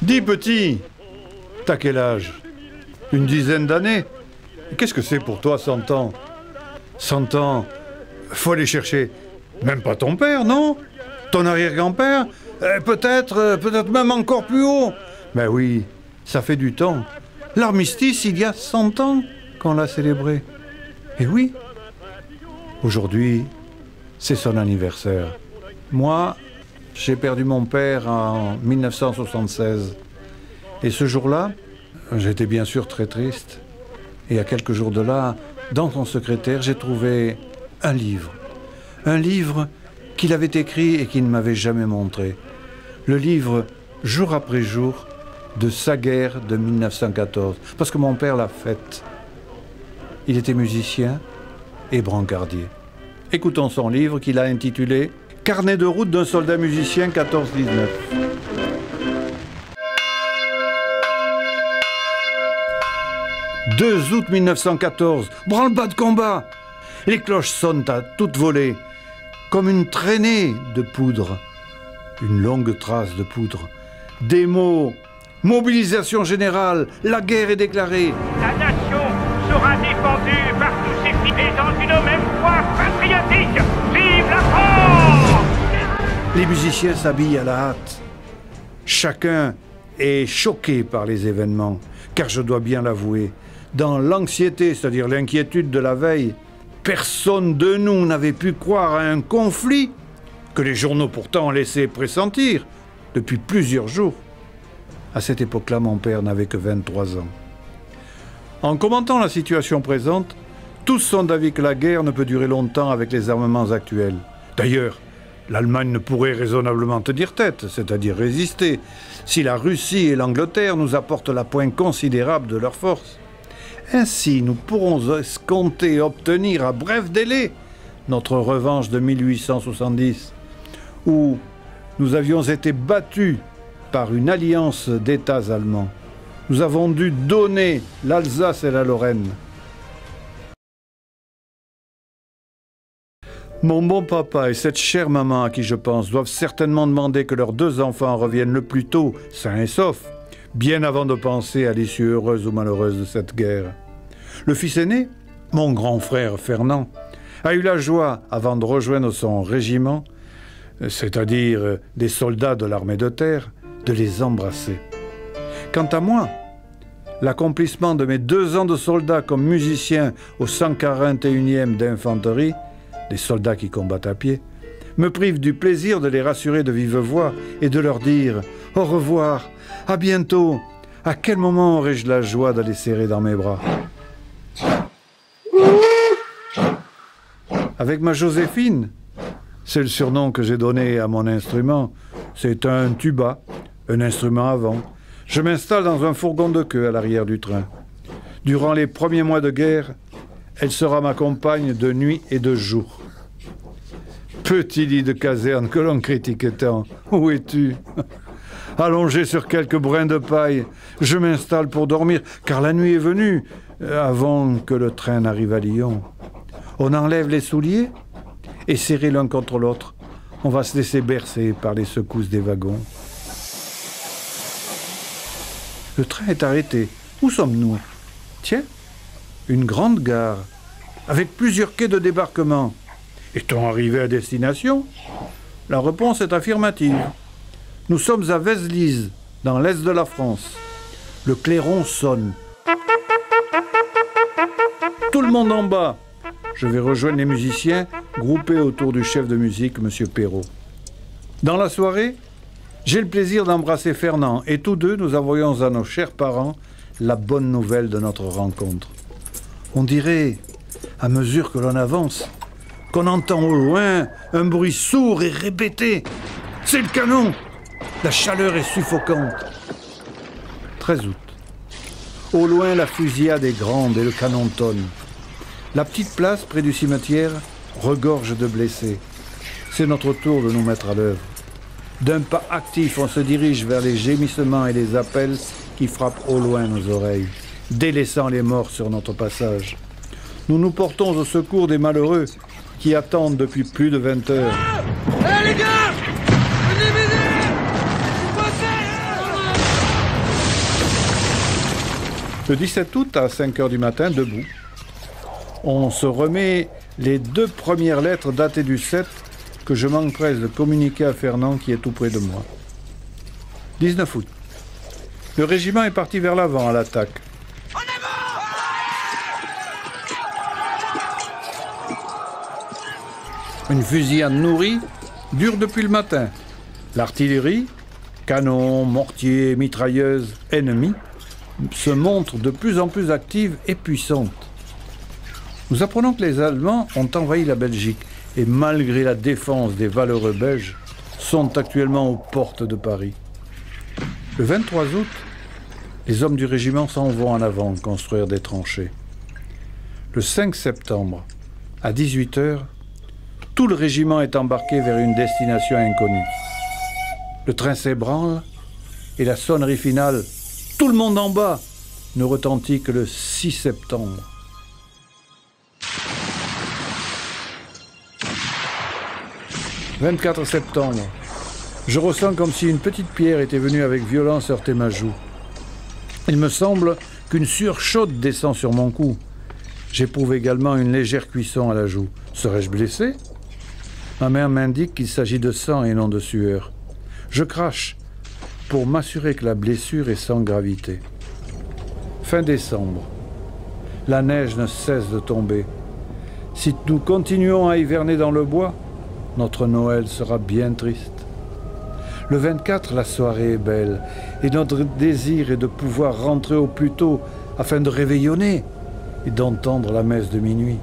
Dis petit, t'as quel âge? Une dizaine d'années? Qu'est-ce que c'est pour toi 100 ans? 100 ans, faut aller chercher. Même pas ton père, non? Ton arrière-grand-père? Peut-être même encore plus haut. Ben oui, ça fait du temps. L'armistice, il y a 100 ans qu'on l'a célébré. Et oui, aujourd'hui, c'est son anniversaire. Moi, j'ai perdu mon père en 1976. Et ce jour-là, j'étais bien sûr très triste. Et à quelques jours de là, dans son secrétaire, j'ai trouvé un livre. Un livre qu'il avait écrit et qu'il ne m'avait jamais montré. Le livre, jour après jour, de sa guerre de 1914. Parce que mon père l'a faite. Il était musicien et brancardier. Écoutons son livre qu'il a intitulé « Carnet de route d'un soldat musicien 14-19 ». 2 août 1914, branle-bas de combat. Les cloches sonnent à toute volée, comme une traînée de poudre. Une longue trace de poudre. Des mots, mobilisation générale, la guerre est déclarée. La nation sera défendue par tous ses fils et dans une même foi patriotique. Vive la France! Les musiciens s'habillent à la hâte. Chacun est choqué par les événements, car je dois bien l'avouer, dans l'anxiété, c'est-à-dire l'inquiétude de la veille, personne de nous n'avait pu croire à un conflit que les journaux pourtant laissaient pressentir depuis plusieurs jours. À cette époque-là, mon père n'avait que 23 ans. En commentant la situation présente, tous sont d'avis que la guerre ne peut durer longtemps avec les armements actuels. D'ailleurs, l'Allemagne ne pourrait raisonnablement tenir tête, c'est-à-dire résister, si la Russie et l'Angleterre nous apportent la pointe considérable de leurs forces. Ainsi, nous pourrons escompter obtenir à bref délai notre revanche de 1870, où nous avions été battus par une alliance d'États allemands. Nous avons dû donner l'Alsace et la Lorraine. Mon bon papa et cette chère maman à qui je pense doivent certainement demander que leurs 2 enfants reviennent le plus tôt, sains et saufs, bien avant de penser à l'issue heureuse ou malheureuse de cette guerre. Le fils aîné, mon grand frère Fernand, a eu la joie, avant de rejoindre son régiment, c'est-à-dire des soldats de l'armée de terre, de les embrasser. Quant à moi, l'accomplissement de mes 2 ans de soldat comme musicien au 141e d'infanterie, des soldats qui combattent à pied, me prive du plaisir de les rassurer de vive voix et de leur dire « Au revoir, à bientôt ». À quel moment aurais-je la joie de les serrer dans mes bras? Avec ma Joséphine, c'est le surnom que j'ai donné à mon instrument, c'est un tuba, un instrument à vent. Je m'installe dans un fourgon de queue à l'arrière du train. Durant les premiers mois de guerre, elle sera ma compagne de nuit et de jour. Petit lit de caserne que l'on critique tant, où es-tu? Allongé sur quelques brins de paille, je m'installe pour dormir, car la nuit est venue, avant que le train n'arrive à Lyon. On enlève les souliers, et serrés l'un contre l'autre, on va se laisser bercer par les secousses des wagons. Le train est arrêté. Où sommes-nous? Tiens, une grande gare, avec plusieurs quais de débarquement. Est-on arrivé à destination? La réponse est affirmative. Nous sommes à Vézelise, dans l'est de la France. Le clairon sonne. Tout le monde en bas. Je vais rejoindre les musiciens, groupés autour du chef de musique, M. Perrault. Dans la soirée, j'ai le plaisir d'embrasser Fernand, et tous deux, nous envoyons à nos chers parents la bonne nouvelle de notre rencontre. On dirait, à mesure que l'on avance, qu'on entend au loin un bruit sourd et répété. C'est le canon! La chaleur est suffocante. 13 août. Au loin, la fusillade est grande et le canon tonne. La petite place près du cimetière regorge de blessés. C'est notre tour de nous mettre à l'œuvre. D'un pas actif, on se dirige vers les gémissements et les appels qui frappent au loin nos oreilles, délaissant les morts sur notre passage. Nous nous portons au secours des malheureux qui attendent depuis plus de 20 heures. Hé les gars! Venez m'aider! Le 17 août, à 5 h du matin, debout, on se remet les 2 premières lettres datées du 7 que je m'empresse de communiquer à Fernand qui est tout près de moi. 19 août. Le régiment est parti vers l'avant à l'attaque. Une fusillade nourrie dure depuis le matin. L'artillerie, canons, mortiers, mitrailleuses, ennemis, se montre de plus en plus active et puissante. Nous apprenons que les Allemands ont envahi la Belgique et malgré la défense des valeureux Belges, sont actuellement aux portes de Paris. Le 23 août, les hommes du régiment s'en vont en avant construire des tranchées. Le 5 septembre, à 18 h, tout le régiment est embarqué vers une destination inconnue. Le train s'ébranle et la sonnerie finale « Tout le monde en bas !» ne retentit que le 6 septembre. « 24 septembre. Je ressens comme si une petite pierre était venue avec violence heurter ma joue. Il me semble qu'une sueur chaude descend sur mon cou. J'éprouve également une légère cuisson à la joue. Serais-je blessé ? Ma mère m'indique qu'il s'agit de sang et non de sueur. Je crache pour m'assurer que la blessure est sans gravité. Fin décembre. La neige ne cesse de tomber. Si nous continuons à hiverner dans le bois, notre Noël sera bien triste. Le 24, la soirée est belle et notre désir est de pouvoir rentrer au plus tôt afin de réveillonner et d'entendre la messe de minuit.